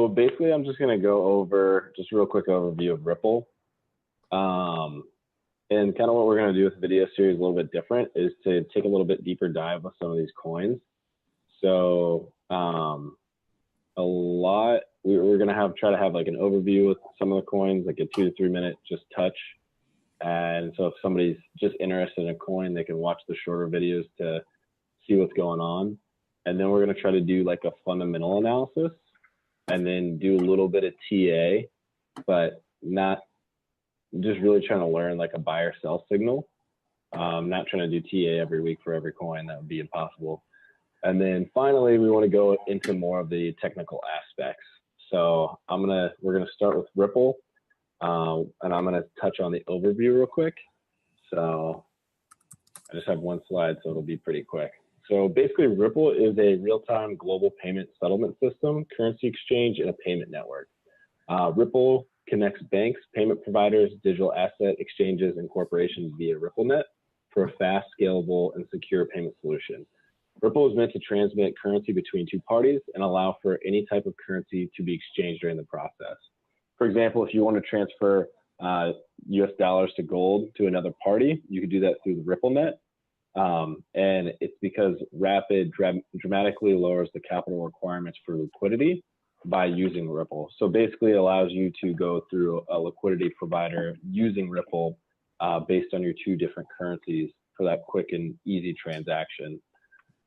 basically, I'm just going to go over just a real quick overview of Ripple. And kind of what we're going to do with the video series a little bit different is to take a little bit deeper dive with some of these coins. So we're going to try to have like an overview with some of the coins, like a 2 to 3 minute just touch. And so if somebody's just interested in a coin, they can watch the shorter videos to see what's going on. And then we're going to try to do like a fundamental analysis and then do a little bit of TA, but not just really trying to learn like a buy or sell signal. Not trying to do TA every week for every coin. That would be impossible. And then finally, we want to go into more of the technical aspects. So we're gonna start with Ripple, and I'm gonna touch on the overview real quick. So I just have one slide, so it'll be pretty quick. So basically, Ripple is a real-time global payment settlement system, currency exchange, and a payment network. Ripple connects banks, payment providers, digital asset exchanges, and corporations via RippleNet for a fast, scalable, and secure payment solution. Ripple is meant to transmit currency between two parties and allow for any type of currency to be exchanged during the process. For example, if you want to transfer US dollars to gold to another party, you could do that through the RippleNet. And it's because Rapid dramatically lowers the capital requirements for liquidity by using Ripple. So basically it allows you to go through a liquidity provider using Ripple based on your two different currencies for that quick and easy transaction.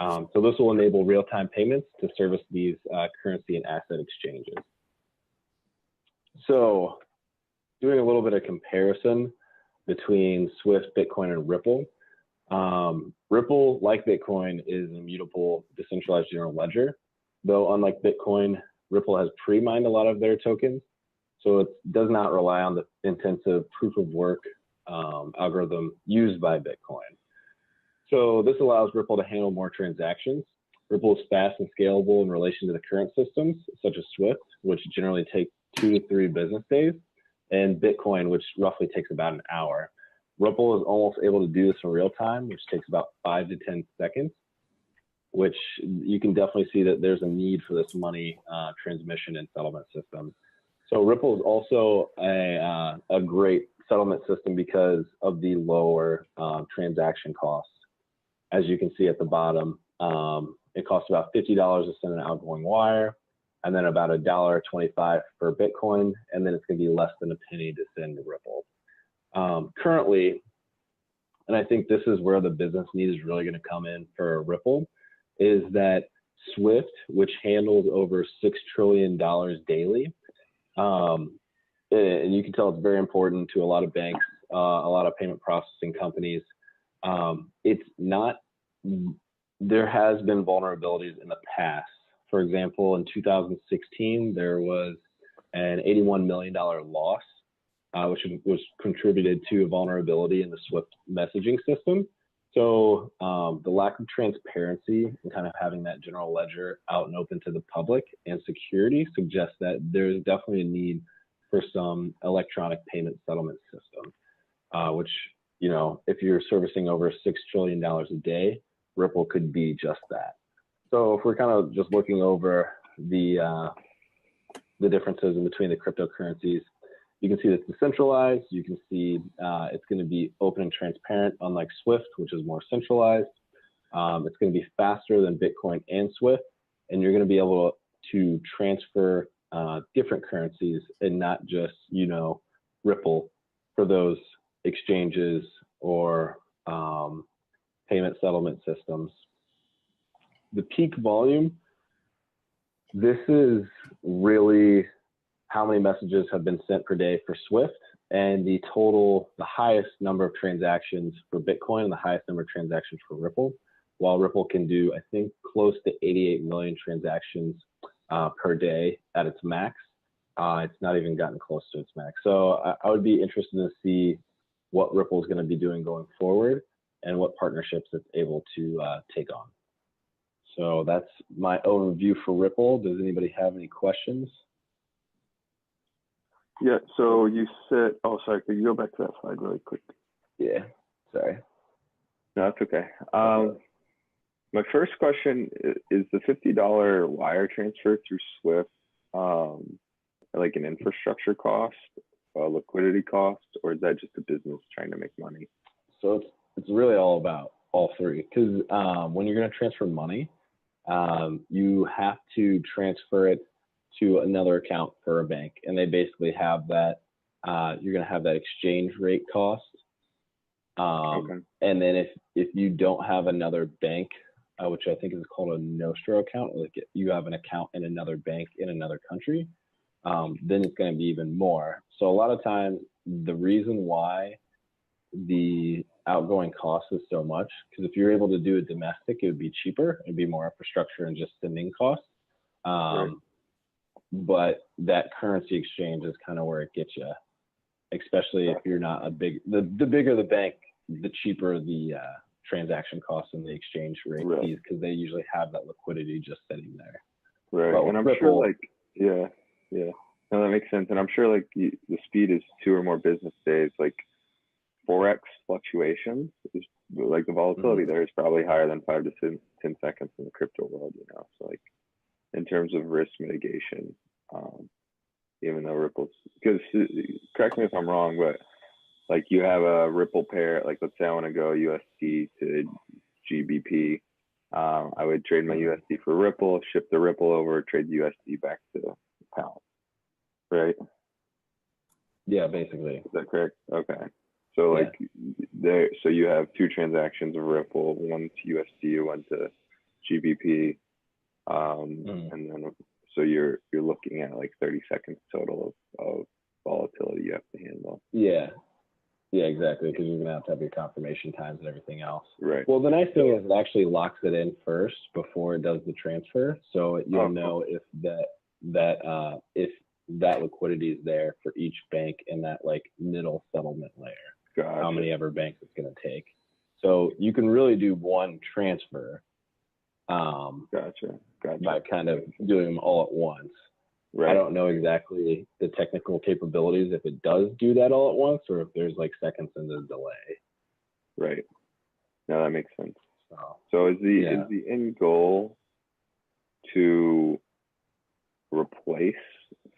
So this will enable real-time payments to service these currency and asset exchanges. So doing a little bit of comparison between Swift, Bitcoin, and Ripple. Ripple, like Bitcoin, is an immutable decentralized general ledger, though unlike Bitcoin, Ripple has pre-mined a lot of their tokens, so it does not rely on the intensive proof of work algorithm used by Bitcoin. So this allows Ripple to handle more transactions. Ripple is fast and scalable in relation to the current systems, such as Swift, which generally take 2 to 3 business days, and Bitcoin, which roughly takes about an hour. Ripple is almost able to do this in real time, which takes about 5 to 10 seconds, which you can definitely see that there's a need for this money transmission and settlement system. So Ripple is also a great settlement system because of the lower transaction costs. As you can see at the bottom, it costs about $50 to send an outgoing wire, and then about $1.25 for Bitcoin, and then it's going to be less than a penny to send to Ripple. Currently, and I think this is where the business need is really going to come in for Ripple, is that Swift, which handles over $6 trillion daily, and you can tell it's very important to a lot of banks, a lot of payment processing companies. It's not, there has been vulnerabilities in the past. For example, in 2016, there was an $81 million loss, which was contributed to a vulnerability in the Swift messaging system. So the lack of transparency and kind of having that general ledger out and open to the public and security suggests that there's definitely a need for some electronic payment settlement system, which, you know, if you're servicing over $6 trillion a day, Ripple could be just that. So if we're kind of just looking over the differences in between the cryptocurrencies, you can see that it's decentralized. You can see it's going to be open and transparent, unlike Swift, which is more centralized. It's going to be faster than Bitcoin and Swift, and you're going to be able to transfer different currencies and not just, you know, Ripple for those exchanges or payment settlement systems. The peak volume, this is really how many messages have been sent per day for Swift, and the highest number of transactions for Bitcoin and the highest number of transactions for Ripple, while Ripple can do, I think, close to 88 million transactions per day at its max. It's not even gotten close to its max. So I would be interested to see what Ripple is going to be doing going forward and what partnerships it's able to take on. So that's my overview for Ripple. Does anybody have any questions? Yeah, so you said, oh, sorry, could you go back to that slide really quick? Yeah, sorry. No, that's okay. My first question is the $50 wire transfer through Swift like an infrastructure cost, a liquidity cost, or is that just a business trying to make money? So it's really all about all three, because when you're going to transfer money, you have to transfer it to another account for a bank, and they basically have that. You're going to have that exchange rate cost, Okay. and then if you don't have another bank, which I think is called a Nostro account, like you have an account in another bank in another country, then it's going to be even more. So a lot of times, the reason why the outgoing cost is so much, because if you're able to do it domestic, it would be cheaper. It'd be more infrastructure and just sending costs. Right. But that currency exchange is kind of where it gets you, especially if you're not a big, the bigger the bank, the cheaper the transaction costs and the exchange rate fees, because they usually have that liquidity just sitting there. Right. And I'm sure like, yeah. No, that makes sense. And I'm sure like the speed is 2 or more business days. Like Forex fluctuations is like the volatility there is probably higher than 5 to 10 seconds in the crypto world, you know? So like in terms of risk mitigation, even though Ripple's, because correct me if I'm wrong, but like you have a Ripple pair, like let's say I want to go USD to GBP. I would trade my USD for Ripple, ship the Ripple over, trade the USD back to pound, right? Yeah, basically. Is that correct? Okay. So like so you have 2 transactions of Ripple, one to USD, one to GBP, and then so you're looking at like 30 seconds total of volatility you have to handle. Yeah, exactly, because you're gonna have your confirmation times and everything else. Right. Well, the nice thing is it actually locks it in first before it does the transfer, so you'll know if if that liquidity is there for each bank in that like middle settlement layer. Gotcha. How many ever banks it's gonna take. So you can really do one transfer. Gotcha. By kind of doing them all at once. Right. I don't know exactly the technical capabilities if it does do that all at once, or if there's like seconds in the delay. Right. No, that makes sense. So is the end goal to replace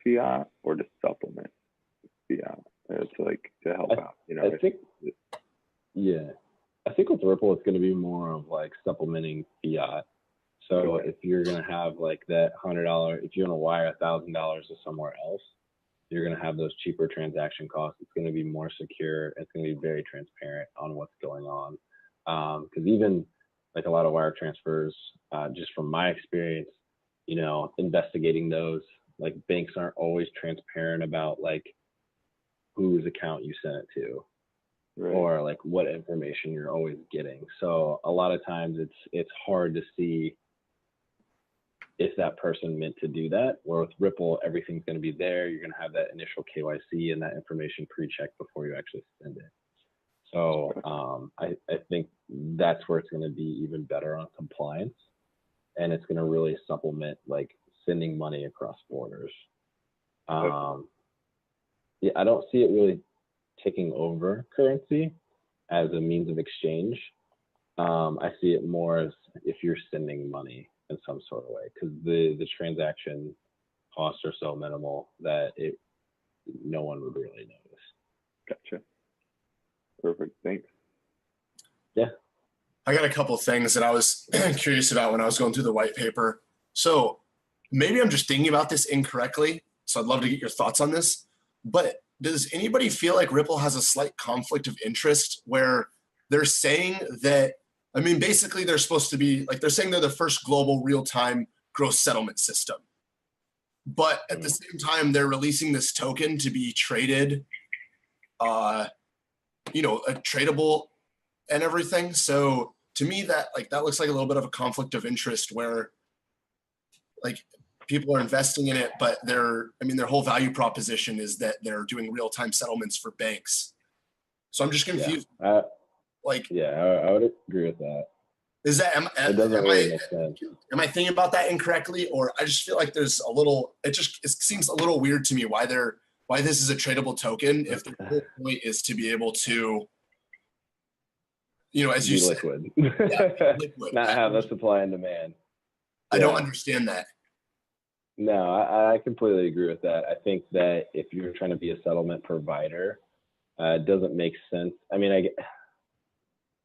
fiat or to supplement fiat? It's like to help out, you know. I think with Ripple it's going to be more of like supplementing fiat. So if you're going to have like that $100, if you want to wire $1,000 to somewhere else, you're going to have those cheaper transaction costs. It's going to be more secure. It's going to be very transparent on what's going on. Because even like a lot of wire transfers, just from my experience, you know, investigating those, like banks aren't always transparent about like whose account you sent it to. Right. Or like what information you're always getting. So a lot of times it's hard to see if that person meant to do that. Where with Ripple, everything's going to be there. You're going to have that initial KYC and that information pre-checked before you actually send it. So I think that's where it's going to be even better on compliance, and it's going to really supplement like sending money across borders. I don't see it really taking over currency as a means of exchange. I see it more as if you're sending money in some sort of way, because the transaction costs are so minimal that no one would really notice. Gotcha. Perfect. Thanks. Yeah. I got a couple of things that I was curious about when I was going through the white paper. So maybe I'm just thinking about this incorrectly, so I'd love to get your thoughts on this. But does anybody feel like Ripple has a slight conflict of interest where they're saying that, I mean, basically they're supposed to be, like they're saying they're the first global real-time gross settlement system. But at the same time, they're releasing this token to be traded, tradable and everything. So to me, that looks like a little bit of a conflict of interest where like people are investing in it, but their whole value proposition is that they're doing real-time settlements for banks. So I'm just confused. I would agree with that. Is that, it doesn't really make sense. Am I thinking about that incorrectly? Or I just feel like there's a little, it seems a little weird to me why this is a tradable token if the whole point is to be able to, as you said, liquid. Liquid. Not have a supply and demand. I don't understand that. No, I completely agree with that. I think that if you're trying to be a settlement provider, it doesn't make sense. I mean,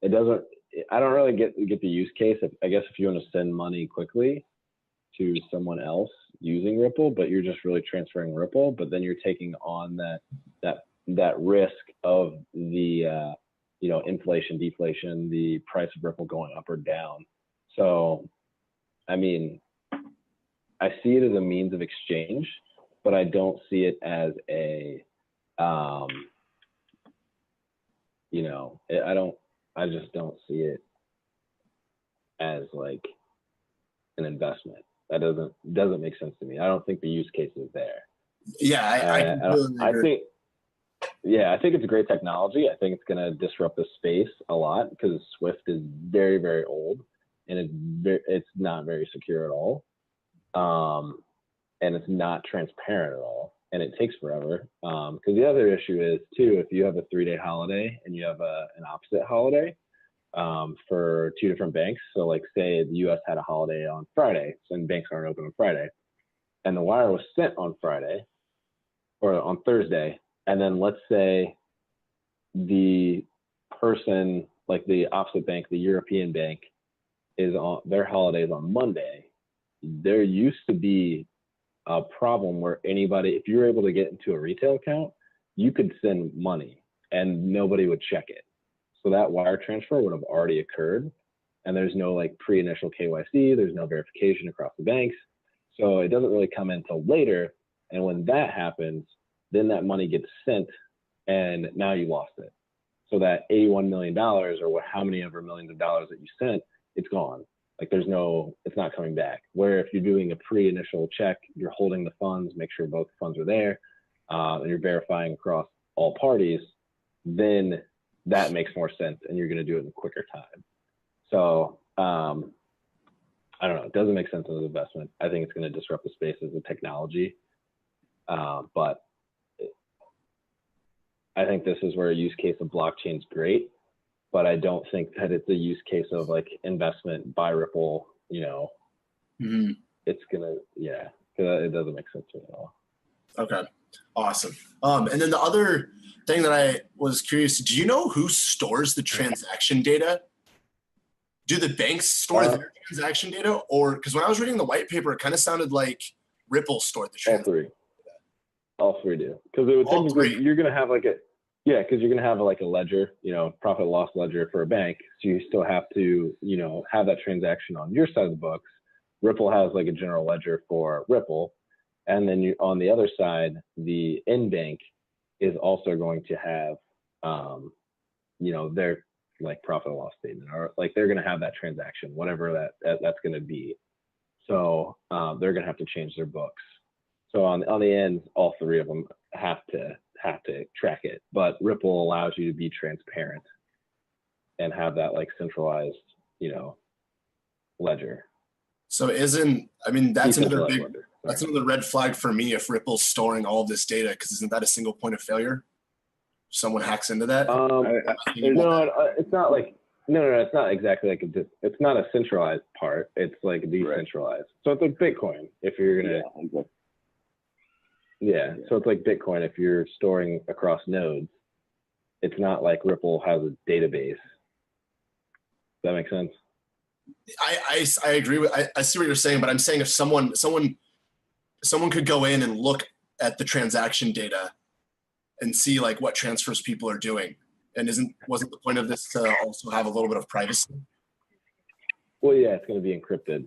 it doesn't. I don't really get the use case. I guess if you want to send money quickly to someone else using Ripple, but you're just really transferring Ripple, but then you're taking on that risk of the inflation, deflation, the price of Ripple going up or down. So, I mean, I see it as a means of exchange, but I don't see it as a, I just don't see it as like an investment. That doesn't make sense to me. I don't think the use case is there. Yeah, I think it's a great technology. I think it's going to disrupt the space a lot because Swift is very, very old and it's not very secure at all. And it's not transparent at all, and it takes forever. Because the other issue is too, if you have a 3-day holiday and you have an opposite holiday for two different banks. So like say the US had a holiday on Friday, and banks aren't open on Friday, and the wire was sent on Friday or on Thursday, and then let's say the person, like the opposite bank, the European bank, is on their holidays on Monday. There used to be a problem where anybody, if you were able to get into a retail account, you could send money and nobody would check it. So that wire transfer would have already occurred, and there's no like pre-initial KYC, there's no verification across the banks. So it doesn't really come in until later. And when that happens, then that money gets sent and now you lost it. So that $81 million or how many ever millions of dollars that you sent, it's gone. Like it's not coming back. Where if you're doing a pre-initial check, you're holding the funds, make sure both funds are there, and you're verifying across all parties, then that makes more sense and you're going to do it in a quicker time. So I don't know. It doesn't make sense as an investment. I think it's going to disrupt the space as a technology. But I think this is where a use case of blockchain is great. But I don't think that it's a use case of like investment by Ripple, Mm-hmm. It's because it doesn't make sense to me at all. Okay, awesome. And then the other thing that I was curious, do you know who stores the transaction data? Do the banks store their transaction data? Or, because when I was reading the white paper, it kind of sounded like Ripple stored the transaction data. All three do. Because it would technically, you're going to have because you're going to have like a ledger, profit loss ledger for a bank. So you still have to, have that transaction on your side of the books. Ripple has like a general ledger for Ripple. And then on the other side, the end bank is also going to have, their like profit and loss statement, or like they're going to have that transaction, whatever that's going to be. So they're going to have to change their books. So on the end, all three of them have to track it, but Ripple allows you to be transparent and have that like centralized, ledger. So that's another red flag for me if Ripple's storing all of this data, because isn't that a single point of failure? If someone hacks into that? It's not like, no, it's not exactly like it's not a centralized part. It's like decentralized. Right. So it's like Bitcoin if you're going to, so it's like Bitcoin if you're storing across nodes. It's not like Ripple has a database. Does that make sense? I agree with, I see what you're saying, but I'm saying if someone could go in and look at the transaction data and see like what transfers people are doing, and wasn't the point of this to also have a little bit of privacy? Well, yeah, it's going to be encrypted.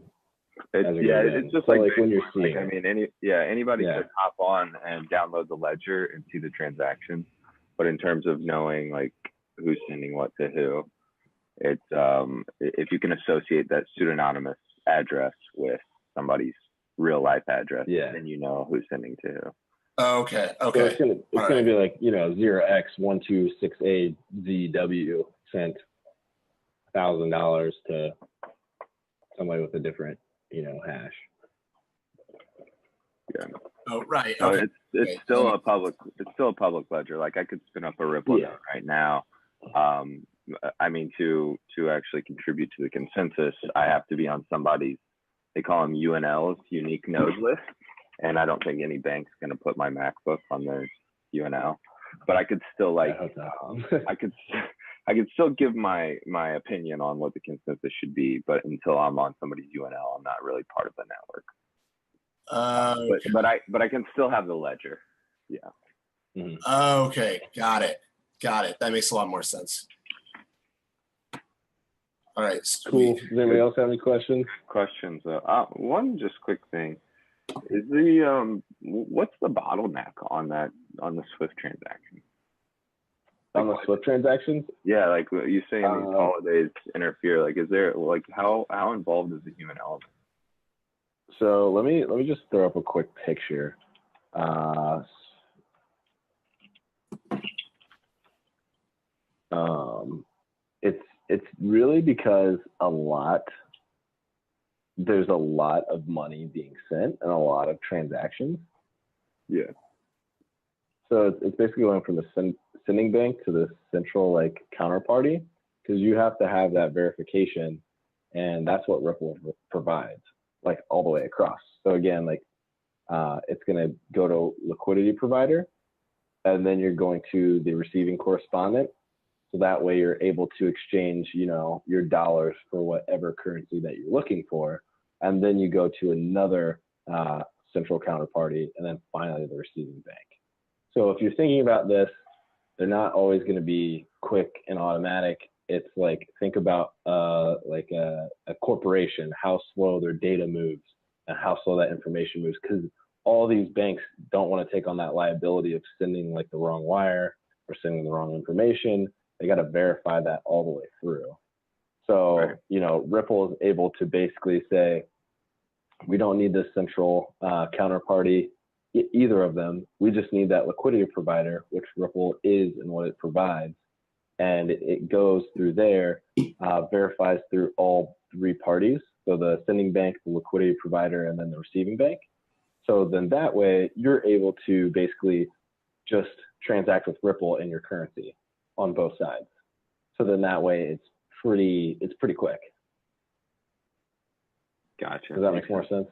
It's just so like when you're seeing, anybody could hop on and download the ledger and see the transactions. But in terms of knowing like who's sending what to who, it's if you can associate that pseudonymous address with somebody's real life address, then you know who's sending to who. Okay. So it's gonna be like 0x1268ZW sent $1,000 to somebody with a different hash. Yeah. Oh right. So okay. It's still a public ledger. Like I could spin up a Ripple node right now. To actually contribute to the consensus, I have to be on somebody's, they call them UNLs, unique node list. and I don't think any bank's going to put my MacBook on their UNL, but I could still like, I could still give my opinion on what the consensus should be, but until I'm on somebody's UNL, I'm not really part of the network. But I can still have the ledger. Yeah. Okay, got it. That makes a lot more sense. All right, cool. Does anybody else have any questions? One just quick thing is the what's the bottleneck on the Swift transaction? On the Swift transactions? Yeah, like you saying these holidays interfere. Like, is there like how involved is the human element? So let me just throw up a quick picture. It's really because there's a lot of money being sent and a lot of transactions. Yeah. So it's basically going from the sending bank to the central like counterparty, because you have to have that verification, and that's what Ripple provides, like all the way across. So again, like it's going to go to liquidity provider, and then you're going to the receiving correspondent. So that way you're able to exchange, your dollars for whatever currency that you're looking for. And then you go to another central counterparty, and then finally the receiving bank. So if you're thinking about this, they're not always going to be quick and automatic. It's like, think about like a corporation, how slow their data moves and how slow that information moves, because all these banks don't want to take on that liability of sending like the wrong wire or sending the wrong information. They got to verify that all the way through. So, right. Ripple is able to basically say, we don't need this central counterparty, either of them. We just need that liquidity provider, which Ripple is and what it provides. And it goes through there, verifies through all three parties. So the sending bank, the liquidity provider, and then the receiving bank. So then that way you're able to basically just transact with Ripple in your currency on both sides. So then that way it's pretty quick. Gotcha. Does that make more sense?